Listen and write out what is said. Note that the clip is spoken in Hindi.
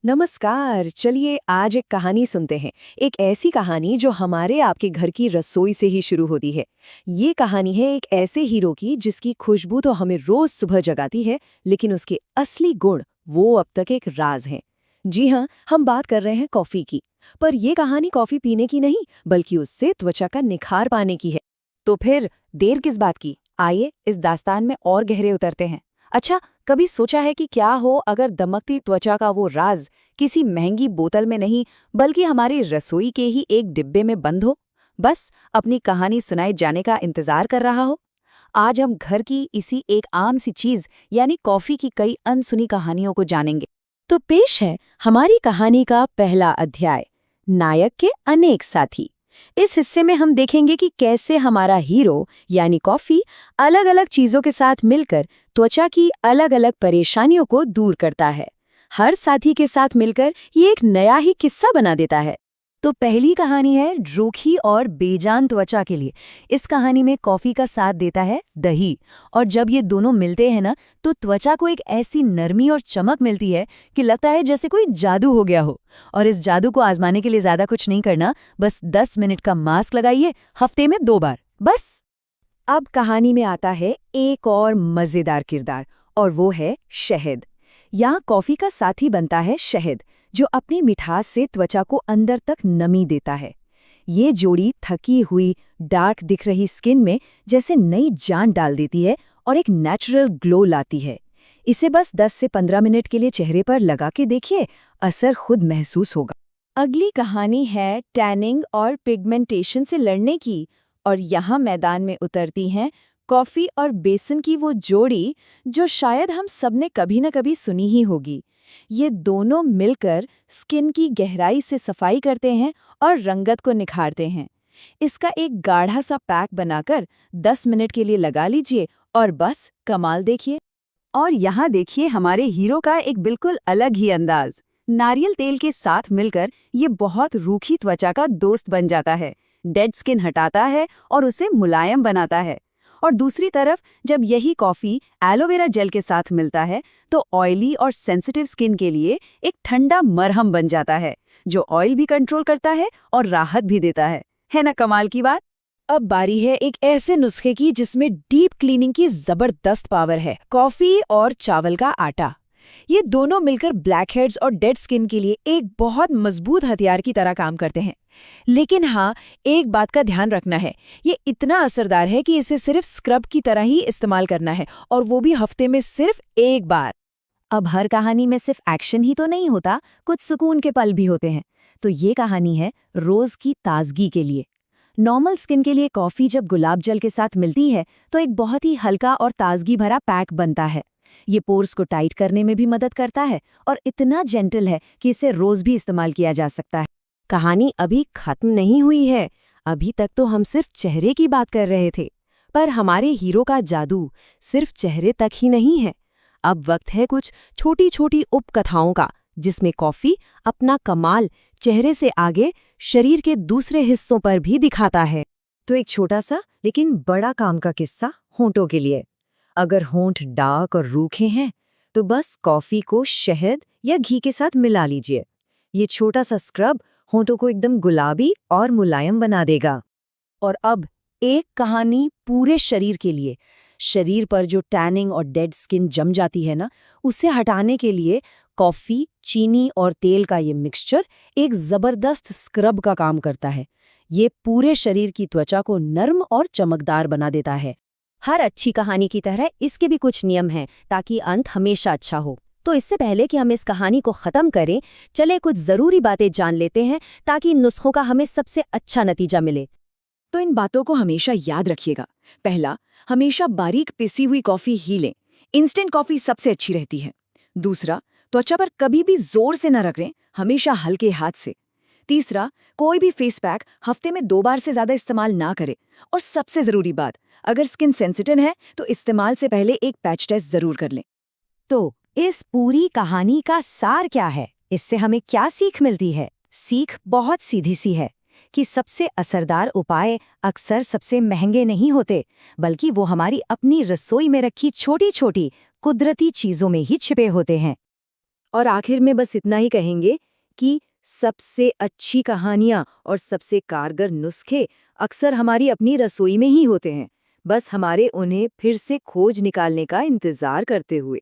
नमस्कार। चलिए आज एक कहानी सुनते हैं। एक ऐसी कहानी जो हमारे आपके घर की रसोई से ही शुरू होती है। ये कहानी है एक ऐसे हीरो की जिसकी खुशबू तो हमें रोज सुबह जगाती है, लेकिन उसके असली गुण वो अब तक एक राज हैं। जी हाँ, हम बात कर रहे हैं कॉफी की। पर ये कहानी कॉफी पीने की नहीं, बल्कि उससे त्वचा का निखार पाने की है। तो फिर देर किस बात की? आइए इस दास्तान में और गहरे उतरते हैं। अच्छा, कभी सोचा है कि क्या हो अगर दमकती त्वचा का वो राज किसी महंगी बोतल में नहीं, बल्कि हमारी रसोई के ही एक डिब्बे में बंद हो, बस अपनी कहानी सुनाए जाने का इंतजार कर रहा हो? आज हम घर की इसी एक आम सी चीज यानी कॉफी की कई अनसुनी कहानियों को जानेंगे। तो पेश है हमारी कहानी का पहला अध्याय, नायक के अनेक साथी। इस हिस्से में हम देखेंगे कि कैसे हमारा हीरो यानी कॉफी अलग-अलग चीजों के साथ मिलकर त्वचा की अलग-अलग परेशानियों को दूर करता है। हर साथी के साथ मिलकर ये एक नया ही किस्सा बना देता है। तो पहली कहानी है रूखी और बेजान त्वचा के लिए। इस कहानी में कॉफी का साथ देता है दही, और जब ये दोनों मिलते हैं ना, तो त्वचा को एक ऐसी नरमी और चमक मिलती है कि लगता है जैसे कोई जादू हो गया हो। और इस जादू को आजमाने के लिए ज्यादा कुछ नहीं करना, बस 10 मिनट का मास्क लगाइए, हफ्ते में 2 बार, बस। अब कहानी में आता है एक और मजेदार किरदार, और वो है शहद। यहाँ कॉफी का साथी बनता है शहद, जो अपनी मिठास से त्वचा को अंदर तक नमी देता है। ये जोड़ी थकी हुई, डार्क दिख रही स्किन में जैसे नई जान डाल देती है और एक नेचुरल ग्लो लाती है। इसे बस 10 से 15 मिनट के लिए चेहरे पर लगा के देखिए, असर खुद महसूस होगा। अगली कहानी है टैनिंग और पिगमेंटेशन से लड़ने की, और यहाँ मैदान में उतरती हैं कॉफी और बेसन की वो जोड़ी जो शायद हम सबने कभी न कभी सुनी ही होगी। ये दोनों मिलकर स्किन की गहराई से सफाई करते हैं और रंगत को निखारते हैं। इसका एक गाढ़ा सा पैक बनाकर 10 मिनट के लिए लगा लीजिए और बस कमाल देखिए। और यहाँ देखिए हमारे हीरो का एक बिल्कुल अलग ही अंदाज। नारियल तेल के साथ मिलकर ये बहुत रूखी त्वचा का दोस्त बन जाता है, डेड स्किन हटाता है और उसे मुलायम बनाता है। और दूसरी तरफ जब यही कॉफी एलोवेरा जेल के साथ मिलता है, तो ऑयली और सेंसिटिव स्किन के लिए एक ठंडा मरहम बन जाता है, जो ऑयल भी कंट्रोल करता है और राहत भी देता है ना कमाल की बात? अब बारी है एक ऐसे नुस्खे की जिसमें डीप क्लीनिंग की जबरदस्त पावर है, कॉफी और चावल का आटा। ये दोनों मिलकर ब्लैकहेड्स और डेड स्किन के लिए एक बहुत मजबूत हथियार की तरह काम करते हैं। लेकिन हाँ, एक बात का ध्यान रखना है, ये इतना असरदार है कि इसे सिर्फ स्क्रब की तरह ही इस्तेमाल करना है, और वो भी हफ्ते में सिर्फ 1 बार। अब हर कहानी में सिर्फ एक्शन ही तो नहीं होता, कुछ सुकून के पल भी होते हैं। तो ये कहानी है रोज की ताजगी के लिए। नॉर्मल स्किन के लिए कॉफी जब गुलाब जल के साथ मिलती है, तो एक बहुत ही हल्का और ताजगी भरा पैक बनता है। ये पोर्स को टाइट करने में भी मदद करता है और इतना जेंटल है कि इसे रोज भी इस्तेमाल किया जा सकता है। कहानी अभी खत्म नहीं हुई है। अभी तक तो हम सिर्फ चेहरे की बात कर रहे थे, पर हमारे हीरो का जादू सिर्फ चेहरे तक ही नहीं है। अब वक्त है कुछ छोटी छोटी उपकथाओं का, जिसमें कॉफी अपना कमाल चेहरे से आगे शरीर के दूसरे हिस्सों पर भी दिखाता है। तो एक छोटा सा लेकिन बड़ा काम का किस्सा होंठों के लिए। अगर होंठ डार्क और रूखे हैं, तो बस कॉफी को शहद या घी के साथ मिला लीजिए। ये छोटा सा स्क्रब होंठों को एकदम गुलाबी और मुलायम बना देगा। और अब एक कहानी पूरे शरीर के लिए। शरीर पर जो टैनिंग और डेड स्किन जम जाती है ना, उसे हटाने के लिए कॉफी, चीनी और तेल का ये मिक्सचर एक जबरदस्त स्क्रब का काम करता है। ये पूरे शरीर की त्वचा को नर्म और चमकदार बना देता है। हर अच्छी कहानी की तरह इसके भी कुछ नियम हैं, ताकि अंत हमेशा अच्छा हो। तो इससे पहले कि हम इस कहानी को खत्म करें, चले कुछ जरूरी बातें जान लेते हैं, ताकि इन नुस्खों का हमें सबसे अच्छा नतीजा मिले। तो इन बातों को हमेशा याद रखिएगा। पहला, हमेशा बारीक पिसी हुई कॉफी ही लें। इंस्टेंट कॉफी सबसे अच्छी रहती है। दूसरा, त्वचा पर कभी भी जोर से न रगड़ें, हमेशा हल्के हाथ से। तीसरा, कोई भी फेस पैक हफ्ते में 2 बार से ज्यादा इस्तेमाल ना करें। और सबसे जरूरी बात, अगर स्किन सेंसिटिव है तो इस्तेमाल से पहले एक पैच टेस्ट जरूर कर लें। तो इस पूरी कहानी का सार क्या है? इससे हमें क्या सीख मिलती है? सीख बहुत सीधी सी है कि सबसे असरदार उपाय अक्सर सबसे महंगे नहीं होते, बल्कि वो हमारी अपनी रसोई में रखी छोटी छोटी कुदरती चीजों में ही छिपे होते हैं। और आखिर में बस इतना ही कहेंगे कि सबसे अच्छी कहानियाँ और सबसे कारगर नुस्खे अक्सर हमारी अपनी रसोई में ही होते हैं, बस हमारे उन्हें फिर से खोज निकालने का इंतज़ार करते हुए।